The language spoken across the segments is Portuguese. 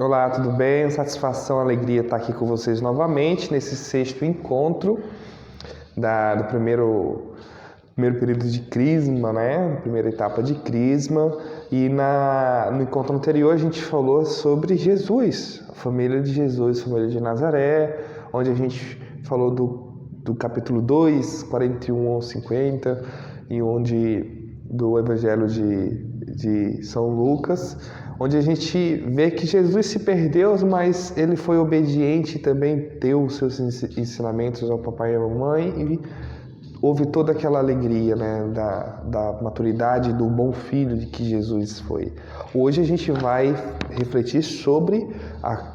Olá, tudo bem? Satisfação, alegria estar aqui com vocês novamente nesse sexto encontro do primeiro período de Crisma, né? Primeira etapa de Crisma. E no encontro anterior a gente falou sobre Jesus, a família de Jesus, a família de Nazaré, onde a gente falou do capítulo 2, 41 ao 50, e do Evangelho de São Lucas, onde a gente vê que Jesus se perdeu, mas ele foi obediente e também deu os seus ensinamentos ao papai e à mamãe, e houve toda aquela alegria, né, da maturidade, do bom filho de que Jesus foi. Hoje a gente vai refletir sobre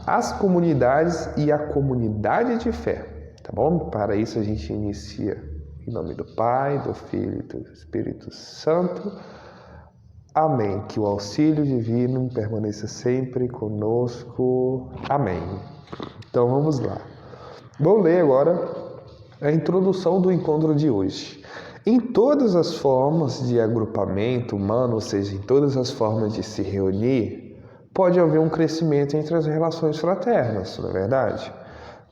as comunidades e a comunidade de fé, tá bom? Para isso a gente inicia em nome do Pai, do Filho e do Espírito Santo. Amém. Que o auxílio divino permaneça sempre conosco. Amém. Então vamos lá. Vou ler agora a introdução do encontro de hoje. Em todas as formas de agrupamento humano, ou seja, em todas as formas de se reunir, pode haver um crescimento entre as relações fraternas, não é verdade?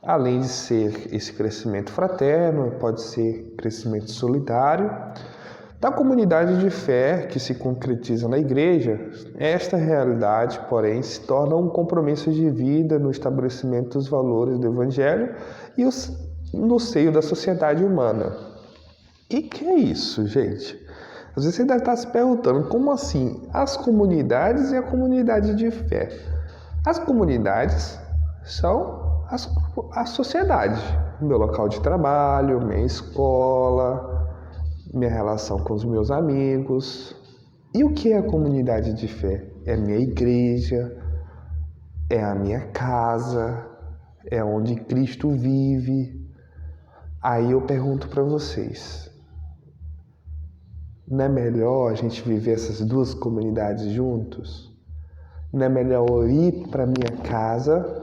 Além de ser esse crescimento fraterno, pode ser crescimento solidário. Da comunidade de fé que se concretiza na igreja, esta realidade, porém, se torna um compromisso de vida no estabelecimento dos valores do Evangelho e no seio da sociedade humana. E que é isso, gente? Às vezes você deve estar se perguntando, como assim? As comunidades e a comunidade de fé. As comunidades são a sociedade, meu local de trabalho, minha escola, minha relação com os meus amigos. E o que é a comunidade de fé? É minha igreja, é a minha casa, é onde Cristo vive. Aí eu pergunto para vocês, não é melhor a gente viver essas duas comunidades juntos? Não é melhor eu ir para minha casa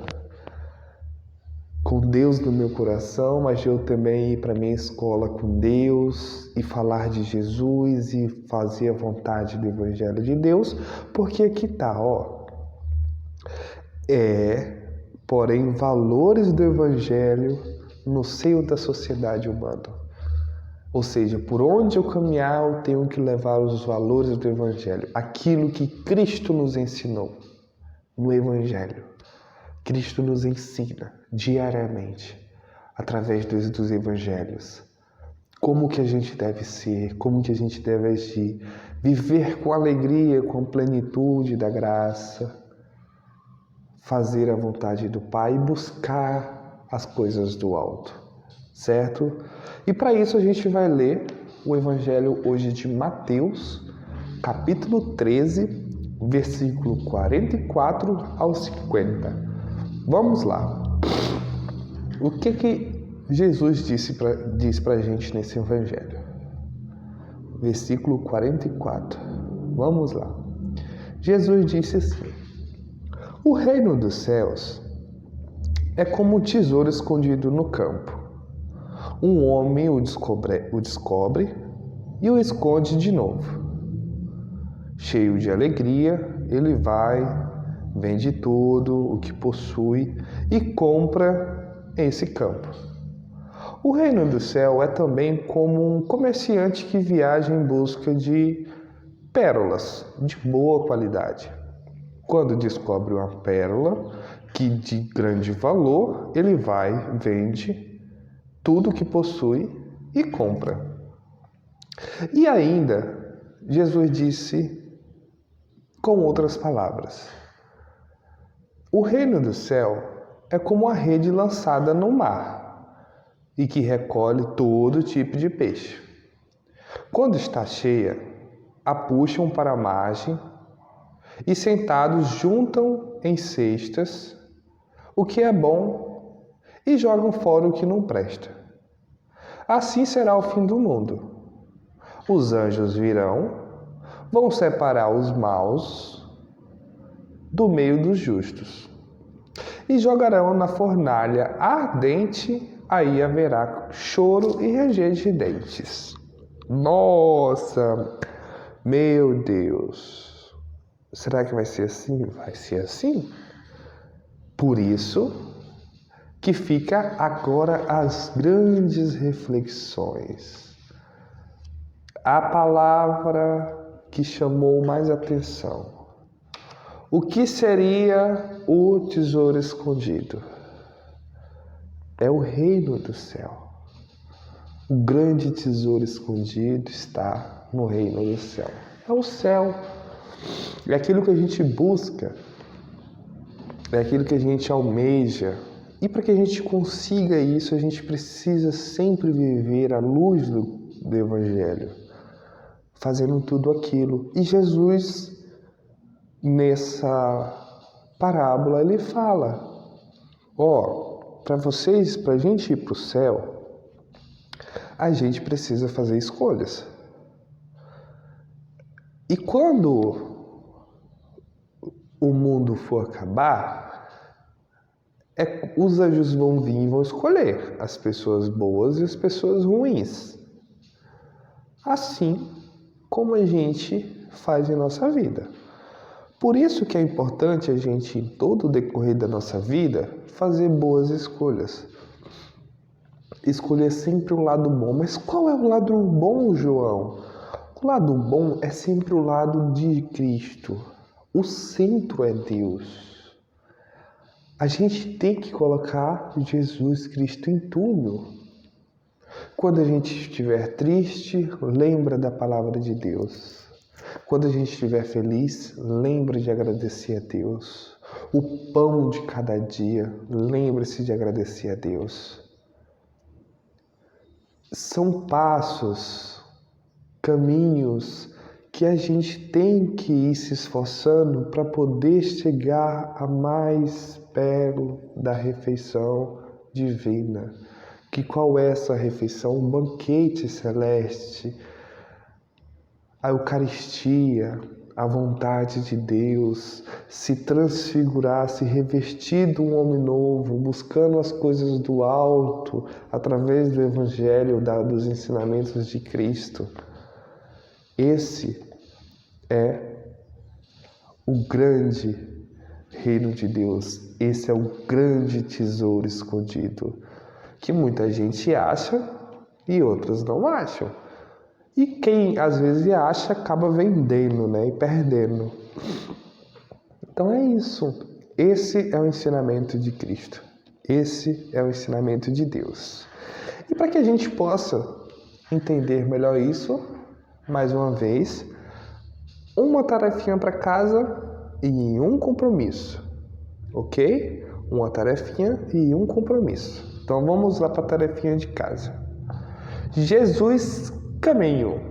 com Deus no meu coração, mas eu também ir para minha escola com Deus e falar de Jesus e fazer a vontade do Evangelho de Deus? Porque aqui tá, ó. Porém, valores do Evangelho no seio da sociedade humana. Ou seja, por onde eu caminhar, eu tenho que levar os valores do Evangelho, aquilo que Cristo nos ensinou no Evangelho. Cristo nos ensina diariamente, através dos Evangelhos, como que a gente deve ser, como que a gente deve agir, viver com alegria, com plenitude da graça, fazer a vontade do Pai e buscar as coisas do alto, certo? E para isso a gente vai ler o Evangelho hoje de Mateus, capítulo 13, versículo 44 ao 50. Vamos lá. O que Jesus diz para a gente nesse Evangelho? Versículo 44. Vamos lá. Jesus disse assim: o reino dos céus é como um tesouro escondido no campo. Um homem o descobre e o esconde de novo. Cheio de alegria, ele vai, vende tudo o que possui e compra esse campo. O reino do céu é também como um comerciante que viaja em busca de pérolas de boa qualidade. Quando descobre uma pérola de grande valor, ele vai, vende tudo o que possui e compra. E ainda, Jesus disse com outras palavras: o reino do céu é como a rede lançada no mar e que recolhe todo tipo de peixe. Quando está cheia, a puxam para a margem e sentados juntam em cestas o que é bom e jogam fora o que não presta. Assim será o fim do mundo. Os anjos virão, vão separar os maus do meio dos justos e jogarão na fornalha ardente. Aí haverá choro e ranger de dentes. Nossa, meu Deus, será que vai ser assim? Vai ser assim? Por isso que fica agora as grandes reflexões. A palavra que chamou mais atenção. O que seria o tesouro escondido? É o reino do céu. O grande tesouro escondido está no reino do céu. É o céu. É aquilo que a gente busca. É aquilo que a gente almeja. E para que a gente consiga isso, a gente precisa sempre viver à luz do Evangelho, fazendo tudo aquilo. E Jesus, nessa parábola, ele fala: para vocês, para a gente ir para o céu, a gente precisa fazer escolhas. E quando o mundo for acabar, os anjos vão vir e vão escolher as pessoas boas e as pessoas ruins. Assim como a gente faz em nossa vida. Por isso que é importante a gente, em todo o decorrer da nossa vida, fazer boas escolhas. Escolher sempre um lado bom. Mas qual é o lado bom, João? O lado bom é sempre o lado de Cristo. O centro é Deus. A gente tem que colocar Jesus Cristo em tudo. Quando a gente estiver triste, lembra da palavra de Deus. Quando a gente estiver feliz, lembra de agradecer a Deus. O pão de cada dia, lembre-se de agradecer a Deus. São passos, caminhos que a gente tem que ir se esforçando para poder chegar a mais perto da refeição divina. Que qual é essa refeição? Um banquete celeste, a Eucaristia, a vontade de Deus, se transfigurar, se revestir de um homem novo, buscando as coisas do alto, através do Evangelho, dos ensinamentos de Cristo. Esse é o grande reino de Deus. Esse é o grande tesouro escondido, que muita gente acha e outras não acham. E quem às vezes acha, acaba vendendo, e perdendo. Então é isso. Esse é o ensinamento de Cristo. Esse é o ensinamento de Deus. E para que a gente possa entender melhor isso, mais uma vez, uma tarefinha para casa e um compromisso, ok? Uma tarefinha e um compromisso. Então vamos lá para a tarefinha de casa. Jesus caminho,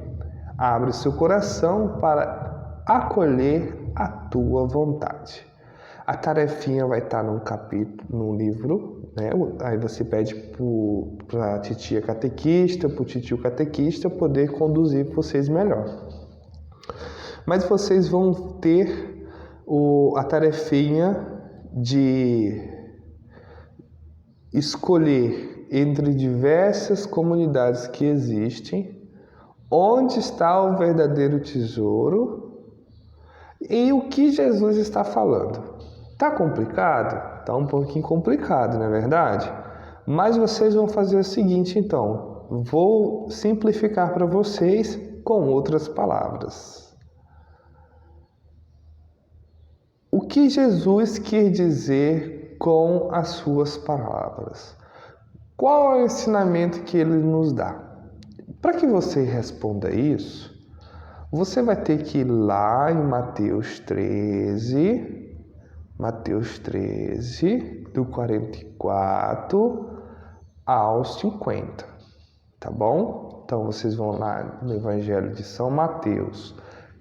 abre seu coração para acolher a tua vontade. A tarefinha vai estar num capítulo, num livro, Aí você pede para a titia catequista, para o titio catequista poder conduzir vocês melhor. Mas vocês vão ter a tarefinha de escolher entre diversas comunidades que existem onde está o verdadeiro tesouro e o que Jesus está falando. Tá complicado? Tá um pouquinho complicado, não é verdade? Mas vocês vão fazer o seguinte, então. Vou simplificar para vocês com outras palavras. O que Jesus quer dizer com as suas palavras? Qual é o ensinamento que ele nos dá? Para que você responda isso, você vai ter que ir lá em Mateus 13, do 44 aos 50, tá bom? Então vocês vão lá no Evangelho de São Mateus,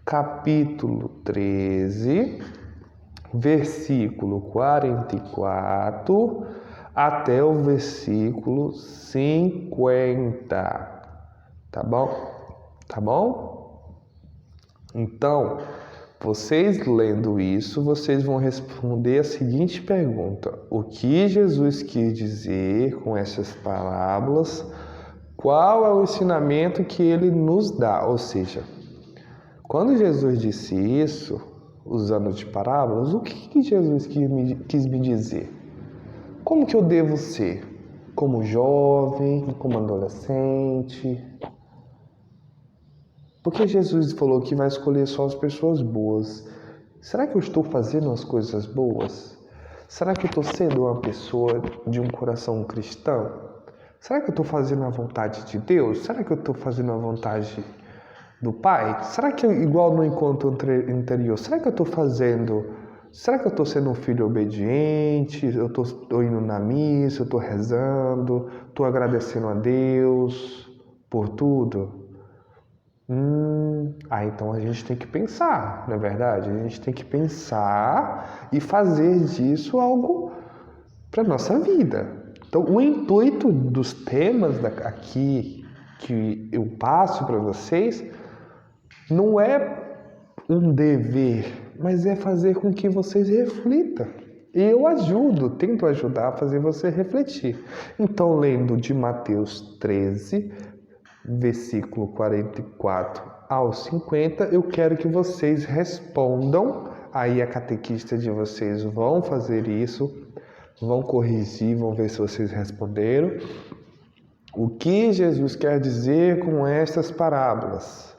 capítulo 13, versículo 44 até o versículo 50, tá bom? Tá bom? Então, vocês lendo isso, vocês vão responder a seguinte pergunta: o que Jesus quis dizer com essas parábolas? Qual é o ensinamento que ele nos dá? Ou seja, quando Jesus disse isso, usando de parábolas, o que Jesus quis me dizer? Como que eu devo ser? Como jovem, como adolescente? Porque Jesus falou que vai escolher só as pessoas boas. Será que eu estou fazendo as coisas boas? Será que eu estou sendo uma pessoa de um coração cristão? Será que eu estou fazendo a vontade de Deus? Será que eu estou fazendo a vontade do Pai? Será que igual no encontro anterior, será que eu estou sendo um filho obediente? Eu estou indo na missa, eu estou rezando, estou agradecendo a Deus por tudo? Então a gente tem que pensar, não é verdade? A gente tem que pensar e fazer disso algo para nossa vida. Então, o intuito dos temas aqui que eu passo para vocês não é um dever, mas é fazer com que vocês reflitam. E eu tento ajudar a fazer você refletir. Então, lendo de Mateus 13, versículo 44 ao 50, eu quero que vocês respondam. Aí a catequista de vocês vão fazer isso, vão corrigir, vão ver se vocês responderam. O que Jesus quer dizer com estas parábolas?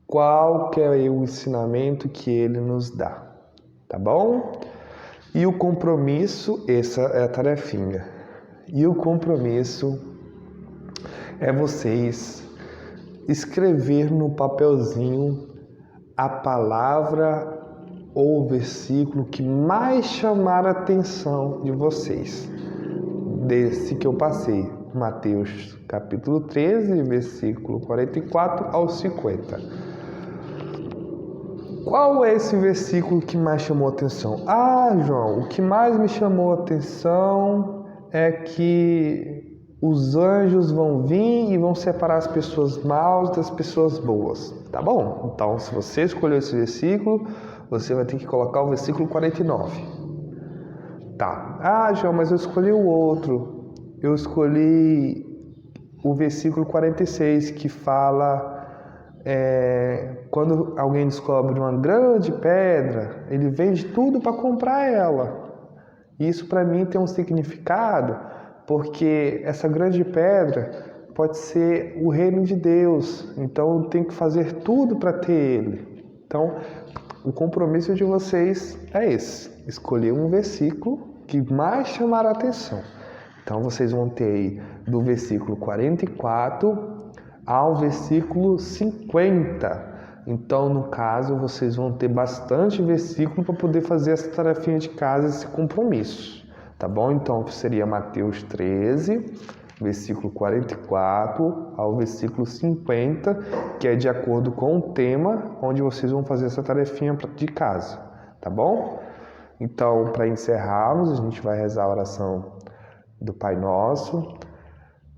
Qual que é o ensinamento que ele nos dá? Tá bom? E o compromisso, essa é a tarefinha. E o compromisso é vocês escrever no papelzinho a palavra ou versículo que mais chamar a atenção de vocês. Desse que eu passei, Mateus capítulo 13, versículo 44 ao 50. Qual é esse versículo que mais chamou a atenção? João, o que mais me chamou a atenção é que os anjos vão vir e vão separar as pessoas maus das pessoas boas. Tá bom? Então, se você escolheu esse versículo, você vai ter que colocar o versículo 49. Tá. João, mas eu escolhi o outro. Eu escolhi o versículo 46, que fala... quando alguém descobre uma grande pedra, ele vende tudo para comprar ela. Isso para mim tem um significado, porque essa grande pedra pode ser o reino de Deus. Então eu tenho que fazer tudo para ter ele. Então o compromisso de vocês é esse: escolher um versículo que mais chamar a atenção. Então vocês vão ter aí do versículo 44 ao versículo 50. Então, no caso, vocês vão ter bastante versículo para poder fazer essa tarefinha de casa, esse compromisso. Tá bom? Então, seria Mateus 13, versículo 44 ao versículo 50, que é de acordo com o tema onde vocês vão fazer essa tarefinha de casa. Tá bom? Então, para encerrarmos, a gente vai rezar a oração do Pai Nosso.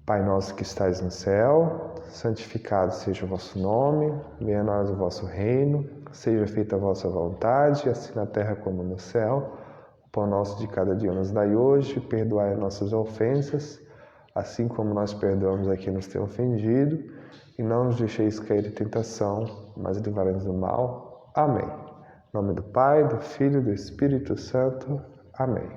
Pai nosso que estais no céu, santificado seja o vosso nome, venha a nós o vosso reino, seja feita a vossa vontade, assim na terra como no céu. O pão nosso de cada dia nos dai hoje, perdoai as nossas ofensas, assim como nós perdoamos a quem nos tem ofendido, e não nos deixeis cair em tentação, mas livrai-nos do mal. Amém. Em nome do Pai, do Filho e do Espírito Santo. Amém.